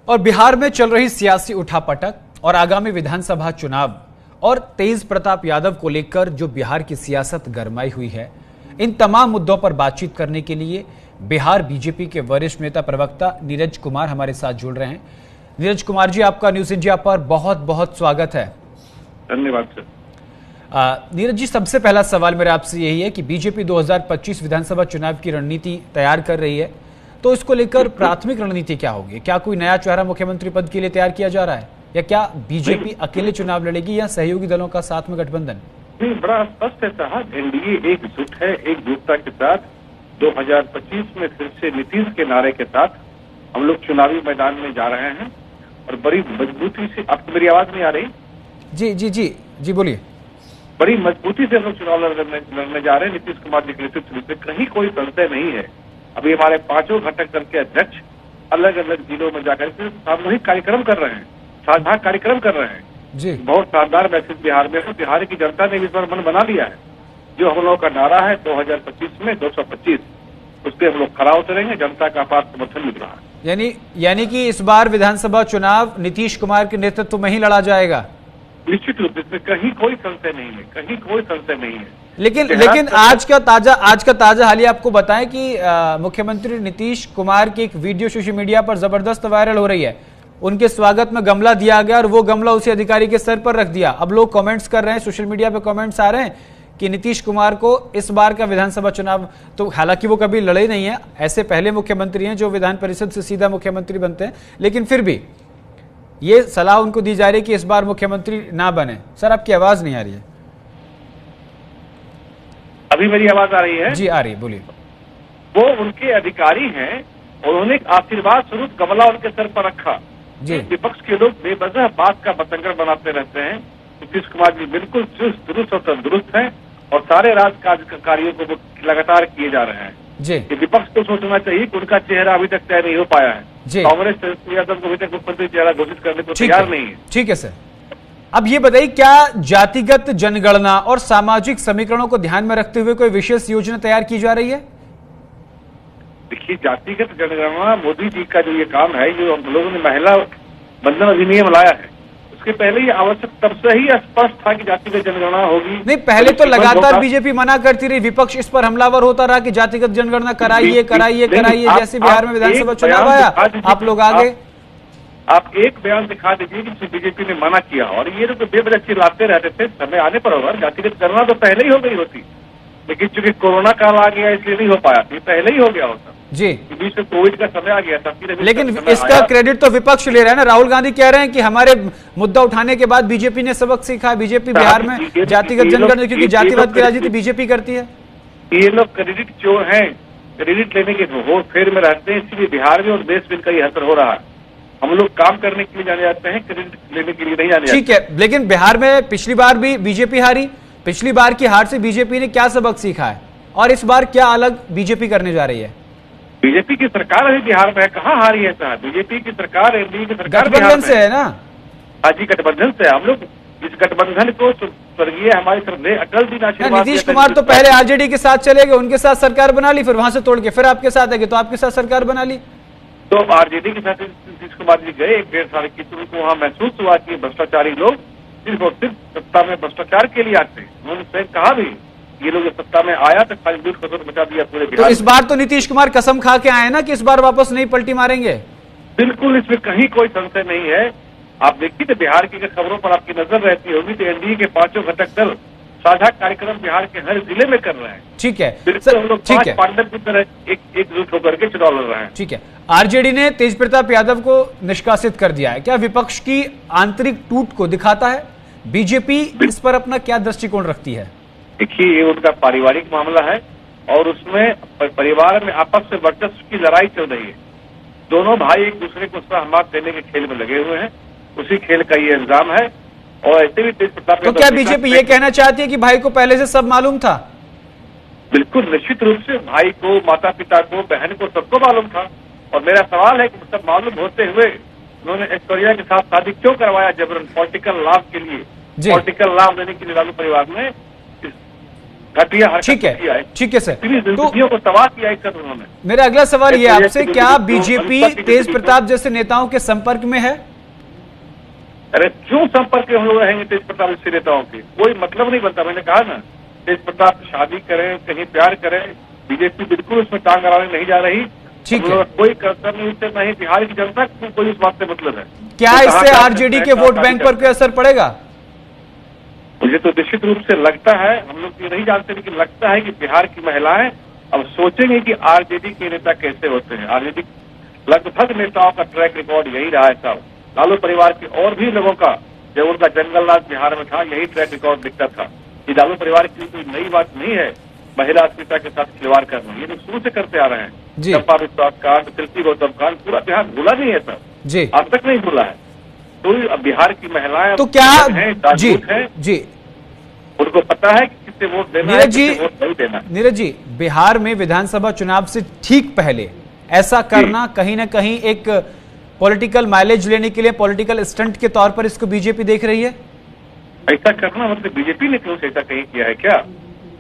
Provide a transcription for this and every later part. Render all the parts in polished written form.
और बिहार में चल रही सियासी उठापटक और आगामी विधानसभा चुनाव और तेज प्रताप यादव को लेकर जो बिहार की सियासत गरमाई हुई है, इन तमाम मुद्दों पर बातचीत करने के लिए बिहार बीजेपी के वरिष्ठ नेता प्रवक्ता नीरज कुमार हमारे साथ जुड़ रहे हैं। नीरज कुमार जी, आपका न्यूज इंडिया पर बहुत बहुत स्वागत है। धन्यवाद सर। नीरज जी, सबसे पहला सवाल मेरा आपसे यही है कि बीजेपी 2025 विधानसभा चुनाव की रणनीति तैयार कर रही है, तो इसको लेकर प्राथमिक रणनीति क्या होगी? क्या कोई नया चेहरा मुख्यमंत्री पद के लिए तैयार किया जा रहा है, या क्या बीजेपी अकेले चुनाव लड़ेगी या सहयोगी दलों का साथ में गठबंधन? नहीं, बड़ा स्पष्ट है साहब, एनडीए एकजुट है, एकजुटता के साथ 2025 में फिर से नीतीश के नारे के साथ हम लोग चुनावी मैदान में जा रहे हैं और बड़ी मजबूती से। आपको मेरी आवाज नहीं आ रही? जी जी जी जी, बोलिए। बड़ी मजबूती से हम लोग चुनाव लड़ने जा रहे हैं नीतीश कुमार जी के नेतृत्व में। कहीं कोई संशय नहीं है। अभी हमारे पांचों घटक दल के अध्यक्ष अलग अलग जिलों में जाकर के सामूहिक कार्यक्रम कर रहे हैं, साझा कार्यक्रम कर रहे हैं जी। बहुत शानदार मैसेज बिहार में है। बिहार की जनता ने इस बार मन बना लिया है। जो हम लोगों का नारा है 2025 में 225, उस पर हम लोग खरा उतरेंगे। जनता का अपार समर्थन मिल रहा है। यानी कि इस बार विधानसभा चुनाव नीतीश कुमार के नेतृत्व में ही लड़ा जाएगा। निश्चित रूप से, कहीं कोई संशय नहीं है, कहीं कोई संशय नहीं है। लेकिन आज का ताजा हालिया आपको बताएं कि मुख्यमंत्री नीतीश कुमार की एक वीडियो सोशल मीडिया पर जबरदस्त वायरल हो रही है। उनके स्वागत में गमला दिया गया और वो गमला उसी अधिकारी के सर पर रख दिया। अब लोग कमेंट्स कर रहे हैं, सोशल मीडिया पे कमेंट्स आ रहे हैं कि नीतीश कुमार को इस बार का विधानसभा चुनाव, तो हालांकि वो कभी लड़े नहीं है, ऐसे पहले मुख्यमंत्री हैं जो विधान परिषद से सीधा मुख्यमंत्री बनते हैं, लेकिन फिर भी ये सलाह उनको दी जा रही है कि इस बार मुख्यमंत्री ना बने। सर, आपकी आवाज नहीं आ रही है। अभी मेरी आवाज आ रही है? जी, आ रही है, बोलिए। वो उनके अधिकारी हैं और उन्होंने आशीर्वाद स्वरूप गमला उनके सर पर रखा जी। विपक्ष के लोग बेवजह बात का बतंगड़ बनाते रहते हैं। नीतीश कुमार जी बिल्कुल चुस्त दुरुस्त और तंदुरुस्त हैं और सारे राज कार्यों को वो लगातार किए जा रहे हैं जी। विपक्ष को सोचना चाहिए कि उनका चेहरा अभी तक तय नहीं हो पाया है। कांग्रेस यादव को अभी तक मुख्यमंत्री चेहरा घोषित करने को तैयार नहीं है। ठीक है सर, अब ये बताइए, क्या जातिगत जनगणना और सामाजिक समीकरणों को ध्यान में रखते हुए कोई विशेष योजना तैयार की जा रही है? देखिए, जातिगत जनगणना मोदी जी का जो ये काम है, जो हम लोगों ने महिला बंधन अधिनियम लाया है, उसके पहले ये आवश्यक तब से ही स्पष्ट था कि जातिगत जनगणना होगी। नहीं, पहले तो लगातार बीजेपी मना करती रही, विपक्ष इस पर हमलावर होता रहा कि जातिगत जनगणना कराइए कराइए कराइए। जैसे बिहार में विधानसभा चुनाव आया, आप लोग आगे। आप एक बयान दिखा दीजिए कि बीजेपी ने मना किया। और ये तो बेवजह चिल्लाते रहते थे, समय आने पर होगा। जातिगत गणना तो पहले ही हो गई होती, लेकिन चूंकि कोरोना काल आ गया इसलिए नहीं हो पाया। ये पहले ही हो गया होता जी। बीच में कोविड का समय आ गया था, लेकिन इसका क्रेडिट तो विपक्ष ले रहा है ना। राहुल गांधी कह रहे हैं कि हमारे मुद्दा उठाने के बाद बीजेपी ने सबक सीखा। बीजेपी बिहार में जातिगत जनगणना, क्योंकि जातिवाद की राजनीति बीजेपी करती है। ये लोग क्रेडिट चोर हैं, क्रेडिट लेने के होड़ फेर में रहते हैं, इसलिए बिहार में और देश में इनका ये असर हो रहा है। हम लोग काम करने के लिए जाने जाते हैं, क्रेडिट लेने के लिए नहीं जाने। ठीक है, लेकिन बिहार में पिछली बार भी बीजेपी हारी। पिछली बार की हार से बीजेपी ने क्या सबक सीखा है और इस बार क्या अलग बीजेपी करने जा रही है? बीजेपी की सरकार अभी बिहार में है, कहाँ हारी है साहब? बीजेपी की सरकार, एनडीए की सरकार गठबंधन से है ना। हाँ जी, गठबंधन से। हम लोग इस गठबंधन को स्वर्गीय हमारे श्रद्धेय अटल जी ने नीतीश कुमार तो पहले आरजेडी के साथ चले गए, उनके साथ सरकार बना ली, फिर वहां से तोड़ के फिर आपके साथ आ गए, तो आपके साथ सरकार बना ली। तो आरजेडी के साथ नीतीश कुमार जी गए 1.5 साल की, तो उनको वहाँ महसूस हुआ कि भ्रष्टाचारी लोग सिर्फ और सिर्फ सत्ता में भ्रष्टाचार के लिए आते हैं। उन्होंने स्वयं कहा भी, ये लोग सत्ता में आया तो खाली दूध खसोट मचा दिया पूरे बिहार। तो इस बार तो नीतीश कुमार कसम खा के आए ना कि इस बार वापस नहीं पलटी मारेंगे। बिल्कुल, इसमें कहीं कोई संशय नहीं है। आप देखिए तो बिहार की खबरों पर आपकी नजर रहती होगी तो एनडीए के पांचों घटक दल साझा कार्यक्रम बिहार के हर जिले में कर रहे हैं। ठीक है सर, हम लोग पांच पांडव की तरह एकजुट होकर के चुनाव लड़ रहे हैं। ठीक है, आरजेडी ने तेज प्रताप यादव को निष्कासित कर दिया है, क्या विपक्ष की आंतरिक टूट को दिखाता है? बीजेपी इस पर अपना क्या दृष्टिकोण रखती है? देखिए, ये उनका पारिवारिक मामला है और उसमें परिवार में आपस में वर्चस्व की लड़ाई चल रही है। दोनों भाई एक दूसरे को सहमत देने के खेल में लगे हुए हैं, उसी खेल का ये इल्जाम है। और ऐसे भी तेज प्रताप, तो क्या बीजेपी ये कहना चाहती है कि भाई को पहले से सब मालूम था? बिल्कुल, निश्चित रूप से भाई को, माता पिता को, बहन को, सबको मालूम था। और मेरा सवाल है कि सब मालूम होते हुए उन्होंने ऐश्वर्या के साथ शादी क्यों करवाया जबरन? पॉलिटिकल लाभ के लिए, पॉलिटिकल लाभ देने के लिए लालू परिवार ने घटिया हरकत ठीक किया है, ठीक है सर। जिंदगियों को तबाह किया है सर उन्होंने। मेरा अगला सवाल ये आपसे, क्या बीजेपी तेज प्रताप जैसे नेताओं के संपर्क में है? अरे क्यों संपर्क के हम लोग रहेंगे तेज प्रताप जैसे नेताओं के? कोई मतलब नहीं बनता। मैंने कहा ना, तेज प्रताप शादी करें, कहीं प्यार करें, बीजेपी बिल्कुल उसमें टांग अड़ाने नहीं जा रही। ठीक है, कोई कर्तव्य नहीं, उससे नहीं बिहार की जनता को कोई इस बात से मतलब है। क्या इससे आरजेडी के वोट बैंक पर कोई असर पड़ेगा? मुझे तो निश्चित रूप से लगता है, हम लोग ये नहीं जानते लेकिन लगता है कि बिहार की महिलाएं अब सोचेंगे कि आरजेडी के नेता कैसे होते हैं। आरजेडी लगभग नेताओं का ट्रैक रिकॉर्ड यही रहा है साहब। लालू परिवार के और भी लोगों का, जब उनका जंगल राज बिहार में था, यही ट्रैक रिकॉर्ड दिखता था। ये लालू परिवार की कोई नई बात नहीं है महिला अस्मिता के साथ खिलवाड़ करना, ये लोग शुरू से करते आ रहे हैं। चंपा विश्वास कांड, तिलकी गौतम कांड, पूरा बिहार भूला नहीं है सर जी, अब तक नहीं भूला है। तो बिहार की महिलाएं तो क्या जी जी उनको पता है कि किससे वोट देना है, किससे वोट नहीं देना। नीरज जी, बिहार में विधानसभा चुनाव से ठीक पहले ऐसा करना कहीं ना कहीं एक पॉलिटिकल माइलेज लेने के लिए पॉलिटिकल स्टंट के तौर पर इसको बीजेपी देख रही है? ऐसा करना मतलब बीजेपी ने क्यों ऐसा कहीं किया है क्या?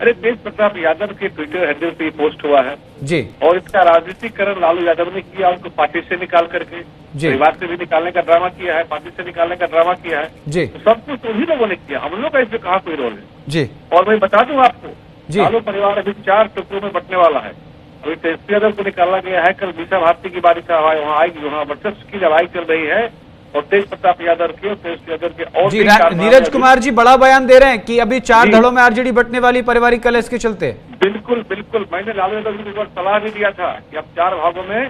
अरे तेज प्रताप यादव के ट्विटर हैंडल पे पोस्ट हुआ है जी, और इसका राजनीतिकरण लालू यादव ने किया, उनको पार्टी से निकाल करके, परिवार से भी निकालने का ड्रामा किया है, पार्टी से निकालने का ड्रामा किया है जी। तो सब कुछ उन्हीं लोगों ने किया, हम लोग का इसमें कहाँ कोई रोल है जी। और मैं बता दूं आपको, लालू परिवार अभी 4 टुकड़ों में बंटने वाला है। अभी तेजस्वी यादव को निकाला गया है, कल मीसा भारती की बारिश वहाँ आएगी, वहाँ वर्चस्व की लड़ाई चल रही है और तेज प्रताप यादव के और तेजस्वी यादव के और जी। नीरज कुमार जी बड़ा बयान दे रहे हैं कि अभी 4 धड़ों में आरजेडी बंटने वाली, पारिवारिक कलह के चलते। बिल्कुल बिल्कुल, मैंने लालू यादव जी को सलाह भी दिया था कि अब 4 भागों में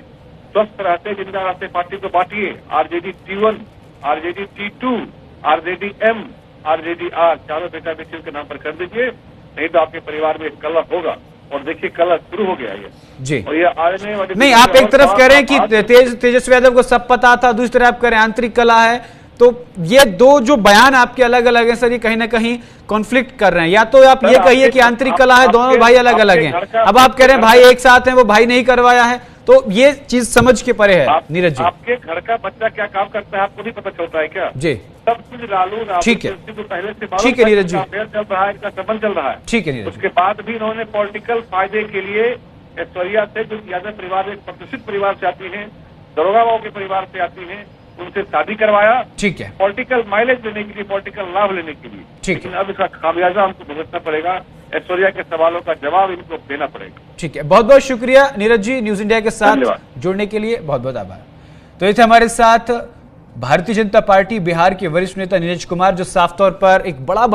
स्वस्थ रहते जिंदा रहते पार्टी को बांटिए। RJD T1, RJD T2, RJD M, RJD R, चारों बेटा बेटियों के नाम पर कर दीजिए, नहीं तो आपके परिवार में कलह होगा। और देखिए कलह शुरू हो गया ये जी। और ये आने वाली नहीं, आप एक तरफ कह रहे हैं कि तेजस्वी यादव को सब पता था, दूसरी तरफ आप कह रहे हैं आंतरिक कलह है, तो ये दो जो बयान आपके अलग अलग हैं सर, ये कहीं ना कहीं कॉन्फ्लिक्ट कर रहे हैं। या तो आप ये कहिए कि आंतरिक कलह है, दोनों भाई अलग अलग हैं, अब आप कह रहे हैं भाई एक साथ हैं, वो भाई नहीं करवाया है, तो ये चीज समझ के परे है। नीरज जी, आपके घर का बच्चा क्या काम करता है आपको नहीं पता चलता है क्या? जी, सब कुछ लालू ठीक है, तो पहले से ठीक है नीरज जी, चल रहा है, इनका संबंध चल रहा है, ठीक है नीरज। उसके बाद भी इन्होंने पॉलिटिकल फायदे के लिए ऐश्वर्या से, जो यादव परिवार एक प्रतिष्ठित परिवार से आती है, दरोगा बाबू के परिवार से आती है, उनसे शादी करवाया, ठीक है, पॉलिटिकल माइलेज लेने के लिए, पॉलिटिकल लाभ लेने के लिए। ठीक है, अब इसका खामियाजा हमको भुगतना पड़ेगा, ऐश्वर्या के सवालों का जवाब इनको देना पड़ेगा। ठीक है, बहुत बहुत शुक्रिया नीरज जी, न्यूज इंडिया के साथ जुड़ने के लिए बहुत बहुत आभार। तो ये थे हमारे साथ भारतीय जनता पार्टी बिहार के वरिष्ठ नेता नीरज कुमार, जो साफ तौर पर एक बड़ा